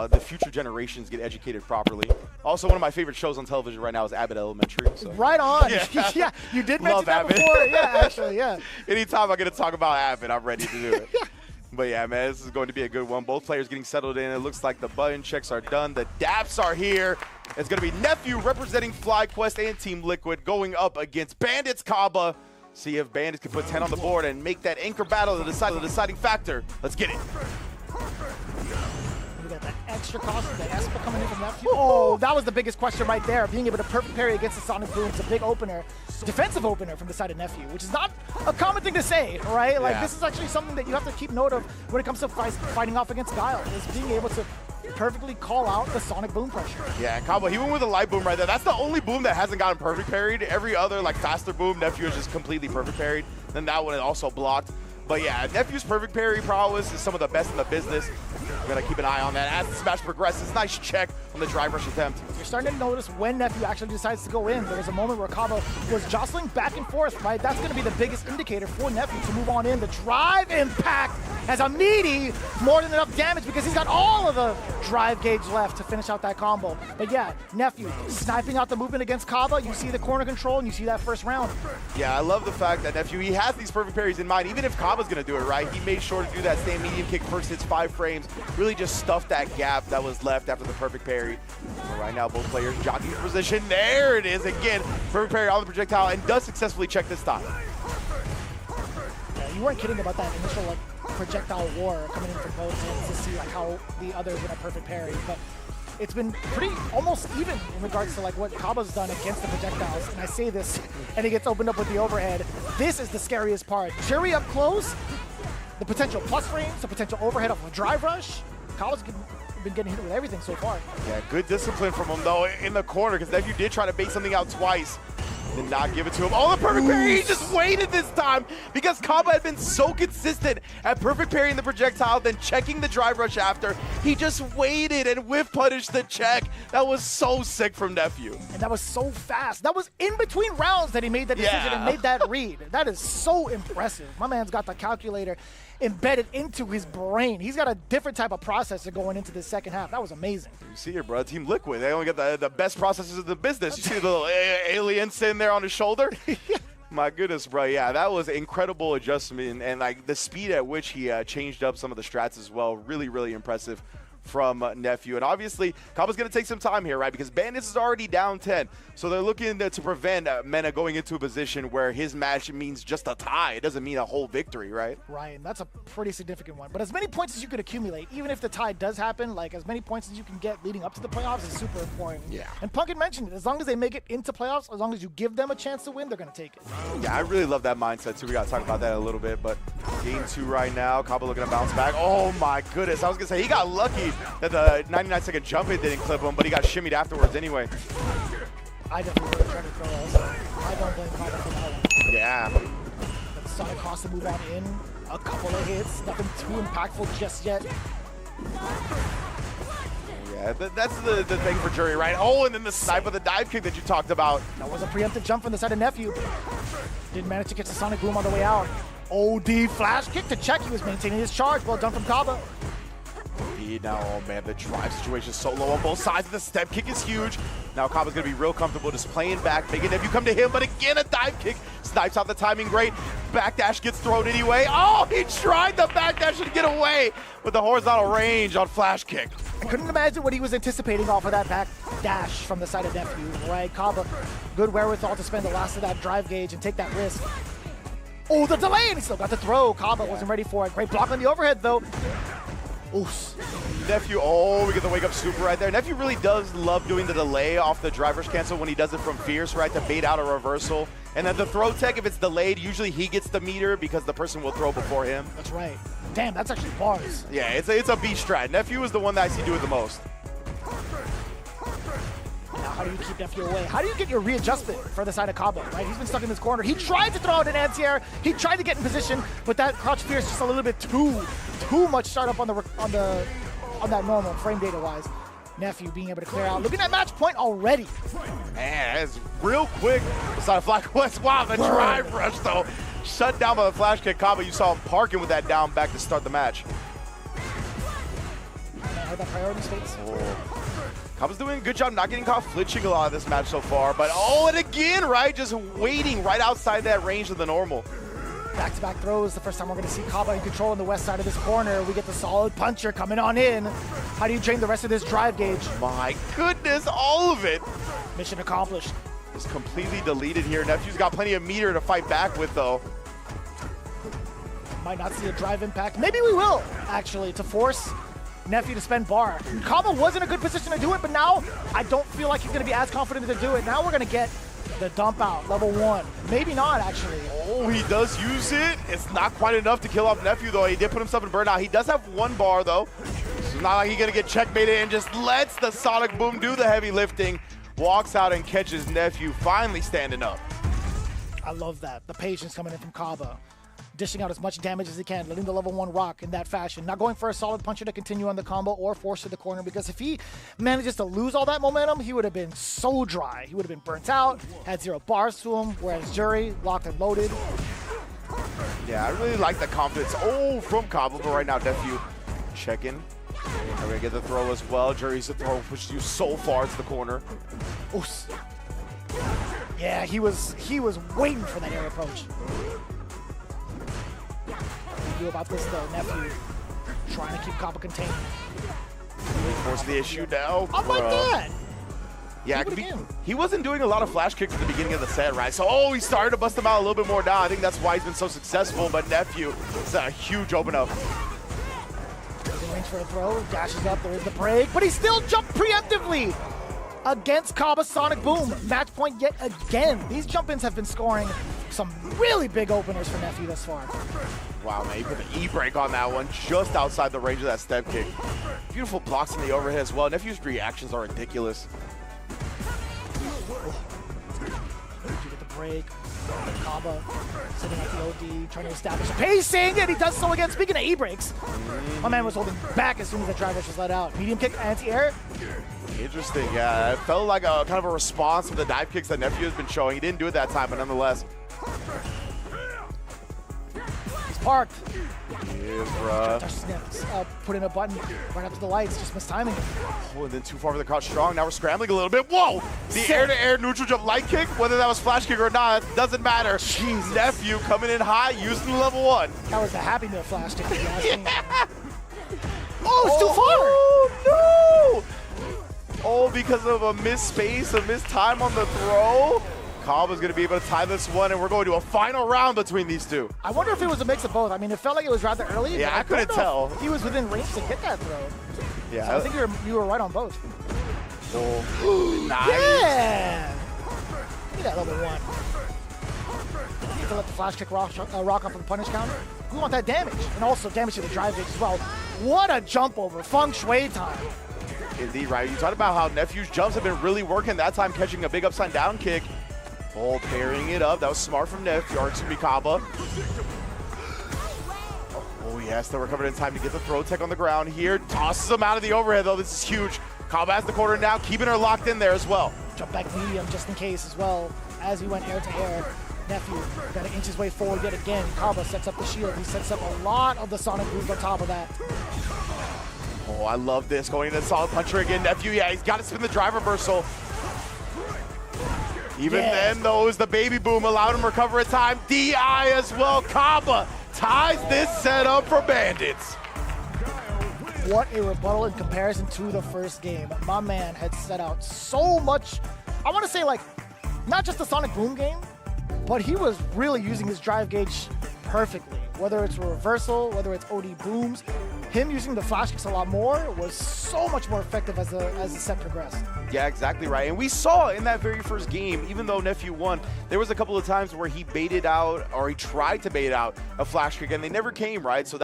The future generations get educated properly. Also, one of my favorite shows on television right now is Abbott Elementary. So. Right on. Yeah. Yeah, you did mention Love that Abbott. before. Yeah, actually, yeah. Anytime I get to talk about Abbott, I'm ready to do it. But yeah, man, this is going to be a good one. Both players getting settled in. It looks like the button checks are done. The daps are here. It's going to be Nephew representing FlyQuest and Team Liquid going up against Bandits Caba. See if Bandits can put 10 on the board and make that anchor battle the deciding factor. Let's get it. Look at that extra cost of the Espa coming in from Nephew. Oh, that was the biggest question right there. Being able to perfect parry against the Sonic Boom is a big opener. Defensive opener from the side of Nephew, which is not a common thing to say, right? Like, this is actually something that you have to keep note of when it comes to fighting off against Guile, is being able to perfectly call out the Sonic Boom pressure. Yeah, Caba, he went with a light boom right there. That's the only boom that hasn't gotten perfect parried. Every other, like, faster boom, Nephew is just completely perfect parried. Then that one is also blocked. But yeah, Nephew's perfect parry prowess is some of the best in the business. We're going to keep an eye on that as the smash progresses. Nice check on the drive rush attempt. You're starting to notice when Nephew actually decides to go in. There was a moment where Caba was jostling back and forth, right? That's going to be the biggest indicator for Nephew to move on in. The drive impact has a meaty, more than enough damage because he's got all of the drive gauge left to finish out that combo. But yeah, Nephew sniping out the movement against Caba. You see the corner control and you see that first round. Yeah, I love the fact that Nephew, he has these perfect parries in mind. Even if Caba's going to do it right, he made sure to do that same medium kick first hits 5 frames. Really just stuffed that gap that was left after the perfect parry. So right now, both players jockeying for position. There it is again. Perfect parry on the projectile and does successfully check this time. Yeah, you weren't kidding about that initial like projectile war coming in from both ends to see like how the other's gonna perfect parry. But it's been pretty almost even in regards to like what Caba's done against the projectiles. And I say this, and he gets opened up with the overhead. This is the scariest part. Juri up close, the potential plus frames, the potential overhead off of a drive rush. Caba's been getting hit with everything so far. Yeah, good discipline from him though in the corner because Nephew did try to bait something out twice. Did not give it to him. Oh, the perfect parry! He just waited this time because Caba had been so consistent at perfect parrying the projectile, then checking the drive rush after. He just waited and whiff punished the check. That was so sick from Nephew. And that was so fast. That was in between rounds that he made that decision and made that read. That is so impressive. My man's got the calculator embedded into his brain. He's got a different type of processor going into the second half. That was amazing. You see here, bro. Team Liquid, they only got the best processors in the business. You see the little alien sitting there on his shoulder? My goodness, bro. Yeah, that was incredible adjustment. And like the speed at which he changed up some of the strats as well. Really, really impressive from Nephew. And obviously, Caba's going to take some time here, right? Because Bandits is already down 10. So they're looking to prevent Mena going into a position where his match means just a tie. It doesn't mean a whole victory, right? Right, and that's a pretty significant one. But as many points as you could accumulate, even if the tie does happen, like as many points as you can get leading up to the playoffs is super important. Yeah. And Pumpkin mentioned it. As long as they make it into playoffs, as long as you give them a chance to win, they're going to take it. Yeah, I really love that mindset, too. We got to talk about that in a little bit. But game 2 right now. Caba looking to bounce back. Oh, my goodness. I was going to say, he got lucky that the 99-second jump hit didn't clip him, but he got shimmied afterwards anyway. I definitely would have tried to throw also. I don't blame Caba for that one. Yeah. But Sonic has to move on in. A couple of hits. Nothing too impactful just yet. Yeah, that's the thing for Juri, right? Oh, and then the snipe of the dive kick that you talked about. That was a preemptive jump from the side of Nephew. Didn't manage to catch the Sonic Boom on the way out. OD flash kick to check. He was maintaining his charge. Well done from Caba. Now, oh man, the drive situation is so low on both sides. The step kick is huge. Now Caba's going to be real comfortable just playing back, making Nephew come to him, but again, a dive kick. Snipes out the timing great. Backdash gets thrown anyway. Oh, he tried the backdash to get away with the horizontal range on flash kick. I couldn't imagine what he was anticipating off of that backdash from the side of Nephew, right? Caba, good wherewithal to spend the last of that drive gauge and take that risk. Oh, the delay, and he still got the throw. Caba wasn't ready for it. Great block on the overhead, though. Oof. Nephew, oh, we get the wake up super right there. Nephew really does love doing the delay off the driver's cancel when he does it from Fierce, right, to bait out a reversal. And then the throw tech, if it's delayed, usually he gets the meter because the person will throw before him. That's right. Damn, that's actually bars. Yeah, it's a B strat. Nephew is the one that I see do it the most. Now, how do you keep Nephew away? How do you get your readjustment for the side of Caba, right? He's been stuck in this corner. He tried to throw out an anti-air. He tried to get in position, but that crouch Fierce just a little bit too much startup on that normal frame data wise. Nephew being able to clear out. Looking at match point already. Man, that's real quick. Beside a FlyQuest. Wow, the drive rush though. Shut down by the flash kick. Caba, you saw him parking with that down back to start the match. have that priority space. Caba's doing a good job not getting caught flinching a lot of this match so far, but and again, right? Just waiting right outside that range of the normal. Back-to-back throws, the first time we're going to see Caba in control on the west side of this corner. We get the solid puncher coming on in. How do you drain the rest of this drive gauge? My goodness, all of it. Mission accomplished. Just completely deleted here. Nephew's got plenty of meter to fight back with, though. Might not see a drive impact. Maybe we will, actually, to force Nephew to spend bar. Caba was in a good position to do it, but now I don't feel like he's going to be as confident to do it. Now we're going to get the dump out, level 1. Maybe not, actually. Oh, he does use it. It's not quite enough to kill off Nephew, though. He did put himself in burnout. He does have 1 bar, though. It's not like he's going to get checkmated and just lets the Sonic Boom do the heavy lifting. Walks out and catches Nephew, finally standing up. I love that. The patience coming in from Caba. Dishing out as much damage as he can, letting the level 1 rock in that fashion. Not going for a solid puncher to continue on the combo or force to the corner, because if he manages to lose all that momentum, he would have been so dry. He would have been burnt out, had 0 bars to him, whereas Juri, locked and loaded. Yeah, I really like the confidence from Caba, but right now Nephew checking. We're going to get the throw as well. Juri's the throw pushes you so far to the corner. Oof. Yeah, he was waiting for that air approach. About this though, Nephew trying to keep Caba contained. Force the issue now. I'm like that. Yeah, he wasn't doing a lot of flash kicks at the beginning of the set, right? So, he started to bust him out a little bit more now. I think that's why he's been so successful, but Nephew, it's a huge open up. In range for a throw, dashes up, there is the break, but he still jumped preemptively against Caba's Sonic Boom. Match point yet again. These jump-ins have been scoring some really big openers for Nephew thus far. Wow, man, he put the E-break on that one just outside the range of that step kick. Beautiful blocks in the overhead as well. Nephew's reactions are ridiculous. You get the break. Caba sitting at the OD, trying to establish a pacing, and he does so again. Speaking of E-breaks, my man was holding back as soon as the drive was let out. Medium kick, anti-air. Interesting, yeah. It felt like a kind of a response to the dive kicks that Nephew has been showing. He didn't do it that time, but nonetheless. Parked. He is, bruh. Put in a button right up to the lights, just missed timing. Oh, and then too far for the crouch strong. Now we're scrambling a little bit. Whoa! The air-to-air neutral jump light kick, whether that was flash kick or not, doesn't matter. Jesus. Nephew coming in high, using level 1. That was the Happy Meal flash kick. Yeah. Oh, it's too far! Oh, no! Oh, because of a missed space, a missed time on the throw. Caba's going to be able to tie this one, and we're going to a final round between these two. I wonder if it was a mix of both. I mean, it felt like it was rather early. Yeah, I couldn't tell. He was within range to get that throw. Yeah. So I think you were right on both. Oh. Nice. Yeah! Look at that level 1. You need to let the flash kick rock off of the punish counter. We want that damage, and also damage to the drive gauge as well. What a jump over. Feng Shui time. Indeed, right. You talked about how Nephew's jumps have been really working. That time catching a big upside down kick. Oh, parrying it up. That was smart from Nephew, or excuse me, Caba. Oh, yes, they'll recover in time to get the throw tech on the ground here. Tosses him out of the overhead, though. This is huge. Caba has the corner now, keeping her locked in there as well. Jump back medium just in case as well. As he went air to air, Nephew got to inch his way forward yet again. Caba sets up the shield. He sets up a lot of the Sonic moves on top of that. Oh, I love this. Going into the solid puncher again. Nephew, yeah, he's got to spin the drive reversal. Even then, though, is the baby boom allowed him to recover in time. DI as well. Caba ties this set up for Bandits. What a rebuttal in comparison to the first game. My man had set out so much. I want to say, like, not just the Sonic Boom game, but he was really using his drive gauge perfectly. Whether it's a reversal, whether it's OD booms, him using the flash kicks a lot more was so much more effective as the set progressed. Yeah, exactly right. And we saw in that very first game, even though Nephew won, there was a couple of times where he baited out, or he tried to bait out a flash kick, and they never came, right? So